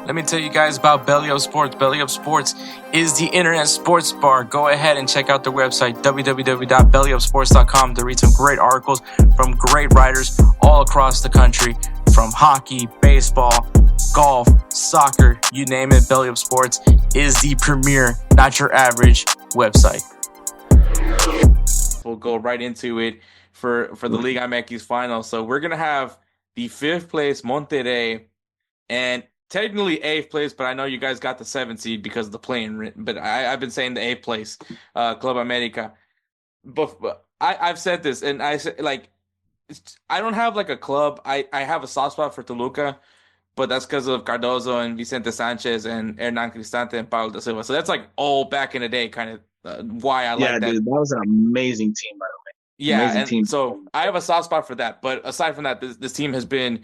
Let me tell you guys about BellyUpSports. BellyUpSports is the internet sports bar. Go ahead and check out their website, www.bellyupsports.com, to read some great articles from great writers all across the country, from hockey, baseball, golf, soccer, you name it. BellyUpSports is the premier, not your average website. We'll go right into it for the Liga MX Final. So we're going to have the 5th place Monterrey and technically 8th place, but I know you guys got the 7th seed because of the play-in. But I've been saying the 8th place, Club America. But I've said this, and I said, like, I don't have like a club. I have a soft spot for Toluca, but that's because of Cardozo and Vicente Sanchez and Hernan Cristante and Paulo da Silva. So that's like all back in the day, kind of why I Yeah, like that. dude, that was an amazing team, by the way. Yeah, Amazing and team. so I have a soft spot for that. But aside from that, this team has been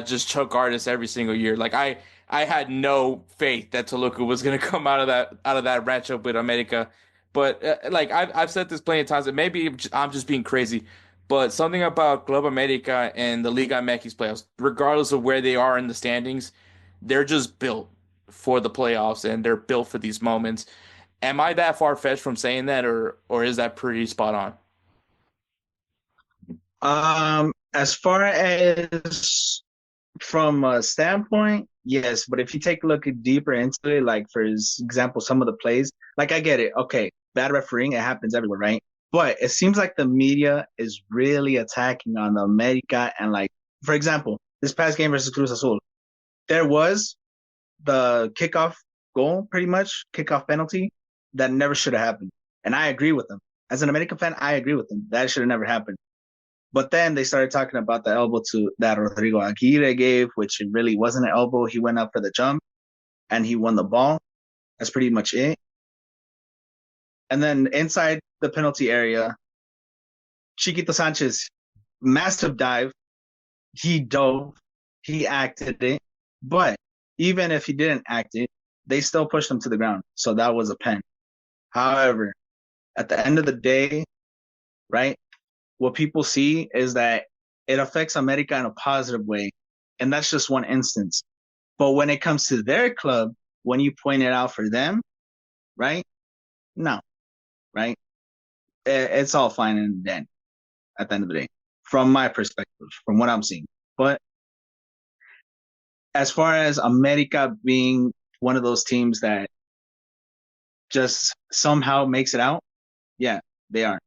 just choke artists every single year. Like I had no faith that Toluca was going to come out of that matchup with America. But like I've said this plenty of times, and maybe I'm just being crazy. But something about Club America and the Liga MX playoffs, regardless of where they are in the standings, they're just built for the playoffs and they're built for these moments. Am I that far fetched from saying that, or is that pretty spot on? As far as from a standpoint, yes, but if you take a look deeper into it, like for example, some of the plays, like I get it. Okay, bad refereeing, it happens everywhere, right? But it seems like the media is really attacking on the America and like, for example, this past game versus Cruz Azul, there was the kickoff goal, pretty much kickoff penalty that never should have happened, and I agree with them. As an American fan, I agree with them. That should have never happened. But then they started talking about the elbow to that Rodrigo Aguirre gave, which it really wasn't an elbow. He went up for the jump and he won the ball. That's pretty much it. And then inside the penalty area, Chiquito Sanchez, massive dive. He dove, he acted it. But even if he didn't act it, they still pushed him to the ground. So that was a pen. However, at the end of the day, right, what people see is that it affects America in a positive way. And that's just one instance. But when it comes to their club, when you point it out for them, right? No, right? It's all fine and then at the end of the day, from my perspective, from what I'm seeing. But as far as America being one of those teams that just somehow makes it out, yeah, they are.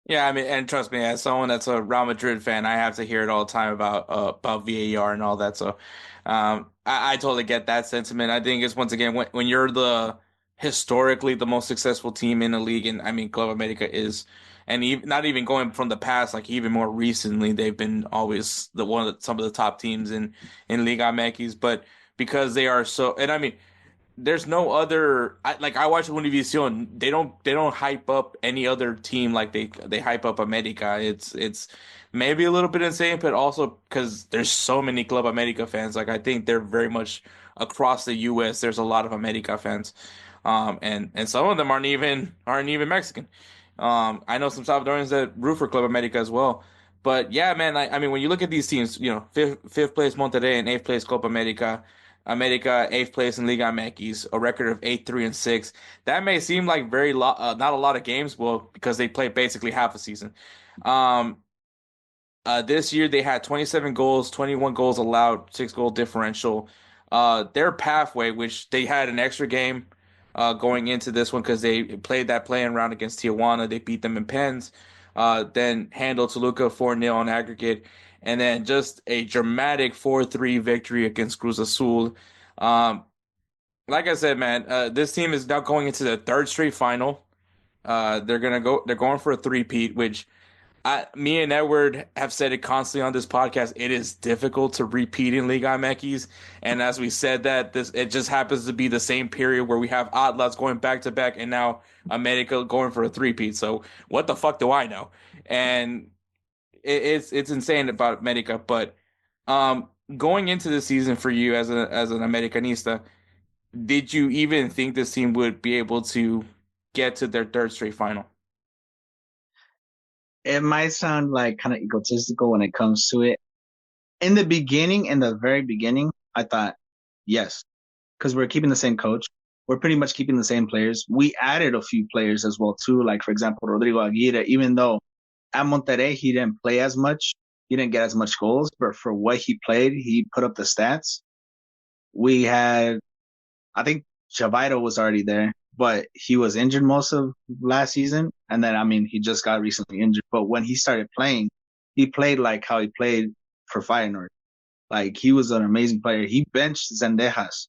Yeah, I mean, and trust me, as someone that's a Real Madrid fan, I have to hear it all the time about VAR and all that. So, I totally get that sentiment. I think it's once again when you're the historically the most successful team in the league, and I mean, Club America is, and even, not even going from the past, like even more recently, they've been always the one of some of the top teams in Liga MX, but because they are so, and I mean there's no other like I watch Univision. They don't hype up any other team like they hype up America. It's maybe a little bit insane, but also because there's so many Club America fans. Like I think they're very much across the U.S. There's a lot of America fans, and some of them aren't even Mexican. I know some Salvadorians that root for Club America as well. But yeah, man, I mean, when you look at these teams, fifth place Monterrey and 8th place Copa America, America 8th place in Liga MX, a record of 8-3-6. That may seem like not a lot of games, well, because they played basically half a season. Um, this year they had 27 goals, 21 goals allowed, 6 goal differential. Their pathway, which they had an extra game going into this one because they played that playing round against Tijuana. They beat them in pens, then handled Toluca 4-0 on aggregate, and then just a dramatic 4-3 victory against Cruz Azul. Um, like I said, man, this team is now going into the third straight final. They're going for a three-peat, which me and Edward have said it constantly on this podcast. It is difficult to repeat in Liga MX, and as we said that this it just happens to be the same period where we have Atlas going back to back, and now America going for a three-peat. So what the fuck do I know? And it's insane about America. But um, going into the season for you as an Americanista, did you even think this team would be able to get to their third straight final? It might sound like kind of egotistical when it comes to it. In the beginning, in the very beginning, I thought, Yes, because we're keeping the same coach. We're pretty much keeping the same players. We added a few players as well too, like for example Rodrigo Aguirre. Even though at Monterrey he didn't play as much, he didn't get as much goals, but for what he played, he put up the stats. We had, I think Chavaito was already there, but he was injured most of last season, and then I mean he just got recently injured. But when he started playing, he played like how he played for Feyenoord. Like he was an amazing player. He benched Zendejas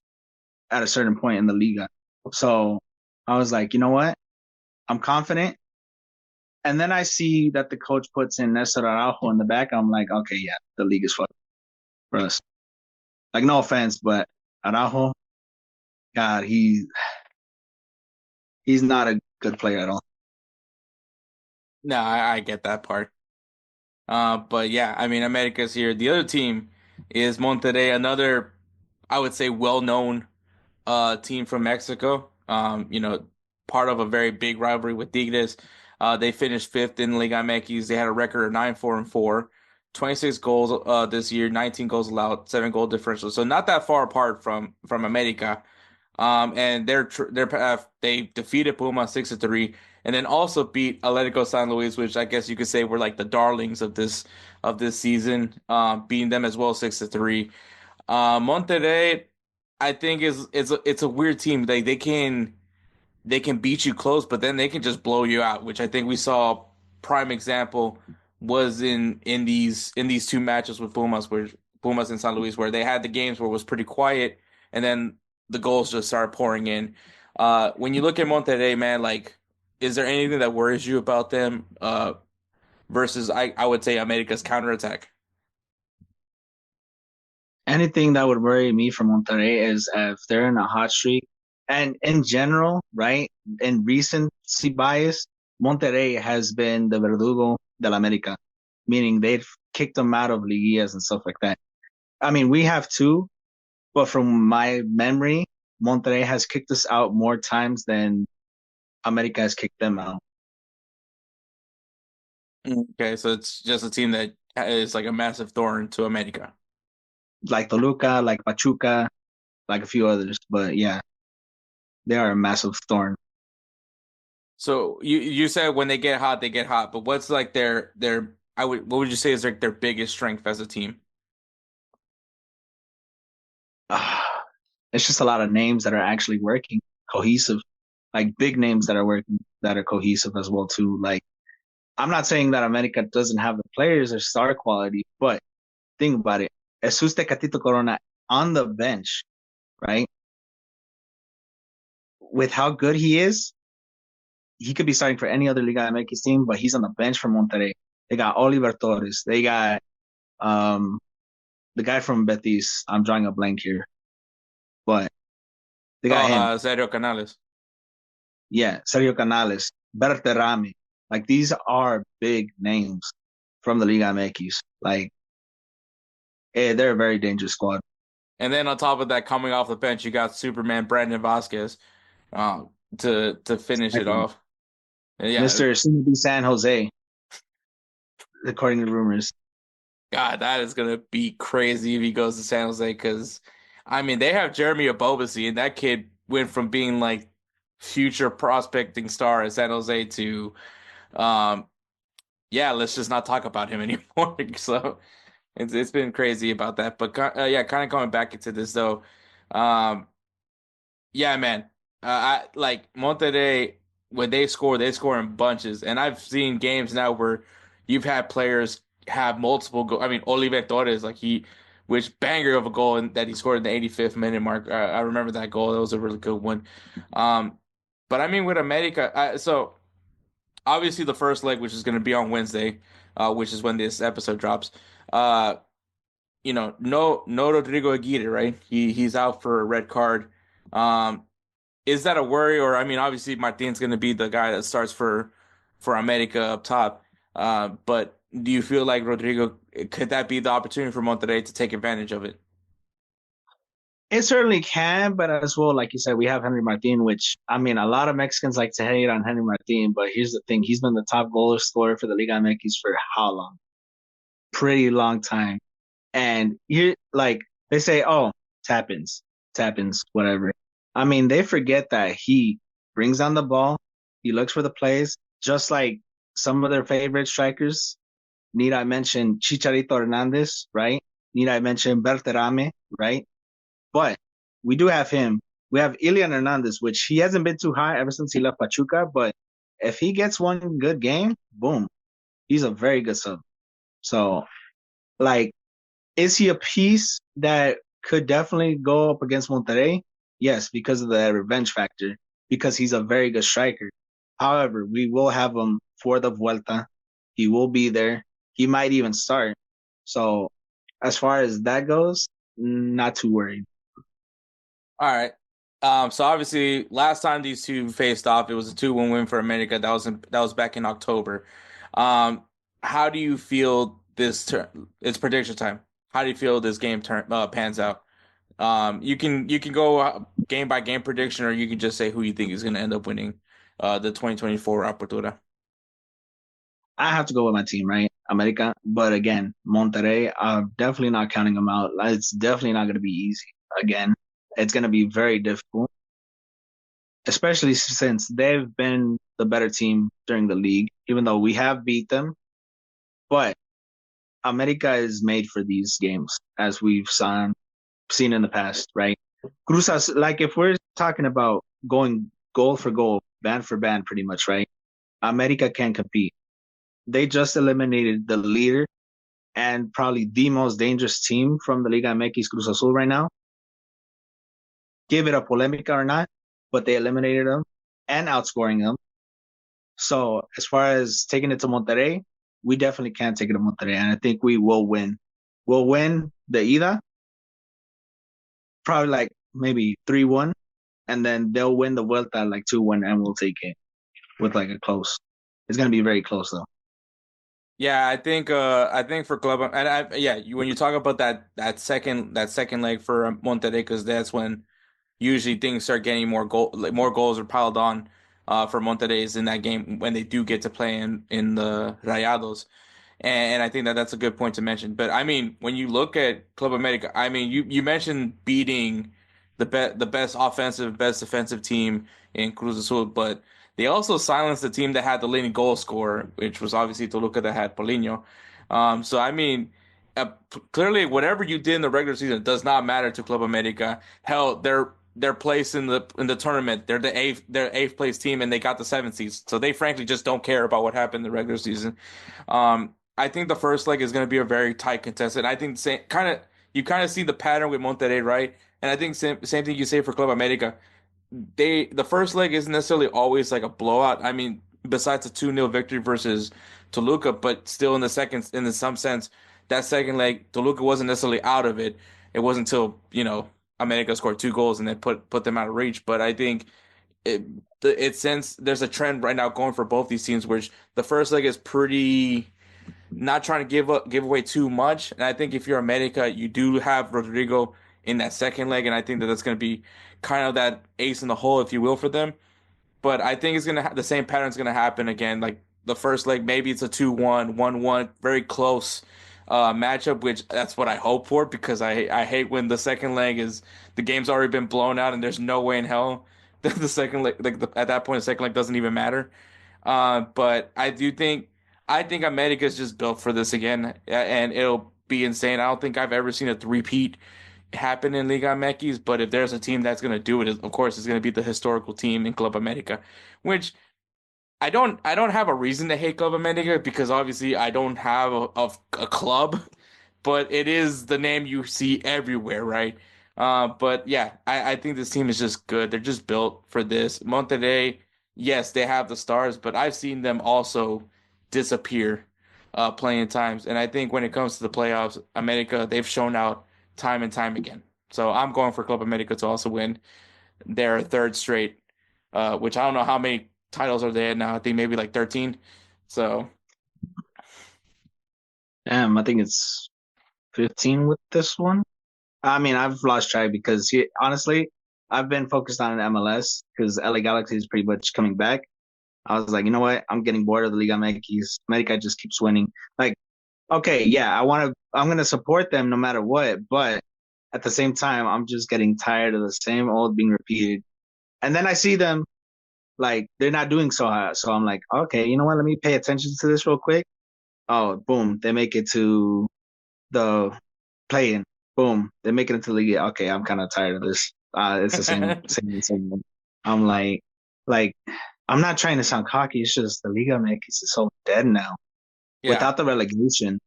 at a certain point in the Liga. So I was like, you know what? I'm confident. And then I see that the coach puts in Nestor Araujo in the back. I'm like, okay, yeah, the league is fucked for us. Like, no offense, but Araujo, God, he's not a good player at all. No, I get that part. But yeah, I mean, America's here. The other team is Monterrey, another, I would say, well-known team from Mexico. Part of a very big rivalry with Tigres. They finished fifth in Liga MX. They had a record of 9-4-4, 26 goals this year, 19 goals allowed, 7 goal differential. So not that far apart from America. And they defeated Puma 6-3, and then also beat Atlético San Luis, which I guess you could say were like the darlings of this season, beating them as well 6-3. Monterrey, I think it's a weird team. They can beat you close, but then they can just blow you out, which I think we saw prime example was in these two matches with Pumas and San Luis, where they had the games where it was pretty quiet, and then the goals just started pouring in. When you look at Monterrey, man, like, is there anything that worries you about them? Versus I would say America's counterattack. Anything that would worry me from Monterrey is if they're in a hot streak. And in general, right, in recency bias, Monterrey has been the verdugo del América, meaning they've kicked them out of liguillas and stuff like that. I mean, we have two, but from my memory, Monterrey has kicked us out more times than America has kicked them out. Okay, so it's just a team that is like a massive thorn to America. Like Toluca, like Pachuca, like a few others. But yeah, they are a massive thorn. So you said when they get hot. But what's like their what would you say is like their biggest strength as a team? Ah, it's just a lot of names that are actually working, cohesive, like big names that are working, that are cohesive as well too. Like I'm not saying that America doesn't have the players or star quality, but think about it. Jesus Tecatito Corona on the bench, right? With how good he is, he could be starting for any other Liga MX team, but he's on the bench for Monterrey. They got Oliver Torres. They got um the guy from Betis. I'm drawing a blank here, but they got Oh, him. Sergio Canales. Yeah, Sergio Canales, Berterame. Like these are big names from the Liga MX. Like they're a very dangerous squad. And then on top of that, coming off the bench, you got Superman Brandon Vasquez, to finish it Exactly. off. And yeah, Mr. Soon to be San Jose, according to rumors. God, that is gonna be crazy if he goes to San Jose. Because I mean, they have Jeremy Ebobisse, and that kid went from being like future prospecting star at San Jose to um yeah, let's just not talk about him anymore. So it's been crazy about that. But yeah, kind of going back into this though. Um, yeah, man. I like Monterrey when they score in bunches, and I've seen games now where you've had players have multiple go. I mean, Oliver Torres, like which banger of a goal that he scored in the 85th minute mark. I remember that goal. That was a really good one. Um, but I mean, with America, so obviously the first leg, which is going to be on Wednesday, which is when this episode drops. Uh, no Rodrigo Aguirre, right? He's out for a red card. Um, is that a worry? Or I mean, obviously Martin's going to be the guy that starts for America up top. But do you feel like Rodrigo could that be the opportunity for Monterrey to take advantage of it? It certainly can, but as well, like you said, we have Henry Martin, which I mean, a lot of Mexicans like to hate on Henry Martin, but here's the thing: he's been the top goal scorer for the Liga MX for how long? Pretty long time. And you like they say, oh, tap-ins. tap-ins, whatever. I mean, they forget that he brings down the ball, he looks for the plays, just like some of their favorite strikers. Need I mention Chicharito Hernandez, right? Need I mention Berterame, right? But we do have him. We have Ilian Hernandez, which he hasn't been too high ever since he left Pachuca. But if he gets one good game, boom, he's a very good sub. So, like, is he a piece that could definitely go up against Monterrey? Yes, because of the revenge factor, because he's a very good striker. However, we will have him for the Vuelta. He will be there. He might even start. So, as far as that goes, not too worried. All right. So obviously, last time these two faced off, it was a 2-1 win for America. That was back in October. Um, how do you feel this turn? It's prediction time. How do you feel this game pans out? You can go game by game prediction, or you can just say who you think is going to end up winning the 2024 Apertura. I have to go with my team, right? America. But again, Monterrey, I'm definitely not counting them out. It's definitely not going to be easy. Again, it's going to be very difficult, especially since they've been the better team during the league, even though we have beat them. But America is made for these games, as we've seen in the past, right? Cruzas, like if we're talking about going goal for goal, band for band, pretty much, right? America can compete. They just eliminated the leader and probably the most dangerous team from the Liga MX Cruz Azul right now. Give it a polemica or not, but they eliminated them and outscoring them. So as far as taking it to Monterrey, we definitely can take it to Monterrey, and I think we will win. We'll win the ida, probably like maybe 3-1, and then they'll win the Vuelta like 2-1, and we'll take it with like a close. It's gonna be very close though. Yeah, I think for Club and when you talk about that second leg for Monterrey, because that's when usually things start getting more goals are piled on for Monterrey is in that game when they do get to play in the Rayados. And I think that that's a good point to mention. But I mean, when you look at Club America, I mean, you mentioned beating the best offensive, best defensive team in Cruz Azul, but they also silenced the team that had the leading goal scorer, which was obviously Toluca that had Paulinho. So I mean, clearly, whatever you did in the regular season does not matter to Club America. Hell, their place in the tournament, they're eighth place team, and they got the seventh seeds. So they frankly just don't care about what happened in the regular season. I think the first leg is going to be a very tight contested. I think same kind of you kind of see the pattern with Monterrey, right? And I think same thing you say for Club America. The first leg isn't necessarily always like a blowout. I mean, besides a 2-0 victory versus Toluca, but still in some sense, that second leg, Toluca wasn't necessarily out of it. It wasn't until, America scored 2 goals and then put them out of reach. But I think it it since there's a trend right now going for both these teams, which the first leg is pretty not trying to give away too much. And I think if you're America, you do have Rodrigo in that second leg, and I think that that's going to be kind of that ace in the hole, if you will, for them. But I think it's gonna the same pattern's gonna happen again. Like the first leg, maybe it's a 2-1, 1-1, very close matchup, which that's what I hope for because I hate when the second leg is the game's already been blown out and there's no way in hell that the second leg at that point the second leg doesn't even matter. But I think America is just built for this again, and it'll be insane. I don't think I've ever seen a three-peat happen in Liga MX, but if there's a team that's going to do it, of course, it's going to be the historical team in Club America, which I don't have a reason to hate Club America because obviously I don't have a club, but it is the name you see everywhere, right? But yeah, I think this team is just good. They're just built for this. Monterrey, yes, they have the stars, but I've seen them also disappear playing times. And I think when it comes to the playoffs, America, they've shown out time and time again. So I'm going for Club America to also win their third straight, which I don't know how many titles are they at now. I think maybe like 13. So Damn, I think it's 15 with this one. I mean, I've lost track because honestly, I've been focused on MLS because LA Galaxy is pretty much coming back. I was like, you know what? I'm getting bored of the Liga MX. America just keeps winning. Like, okay, yeah, I'm gonna support them no matter what, but at the same time, I'm just getting tired of the same old being repeated. And then I see them like they're not doing so hot. So I'm like, okay, you know what? Let me pay attention to this real quick. Oh, boom, they make it to the play-in. Boom, they make it into the league. Okay, I'm kind of tired of this. It's the same. I'm like, I'm not trying to sound cocky. It's just the Liga MX is so dead now. Yeah. Without the relegation,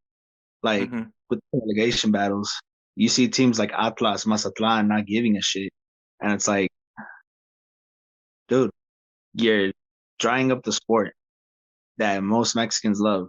like Hmm. with the relegation battles, you see teams like Atlas, Mazatlan not giving a shit, and it's like, dude, you're drying up the sport that most Mexicans love.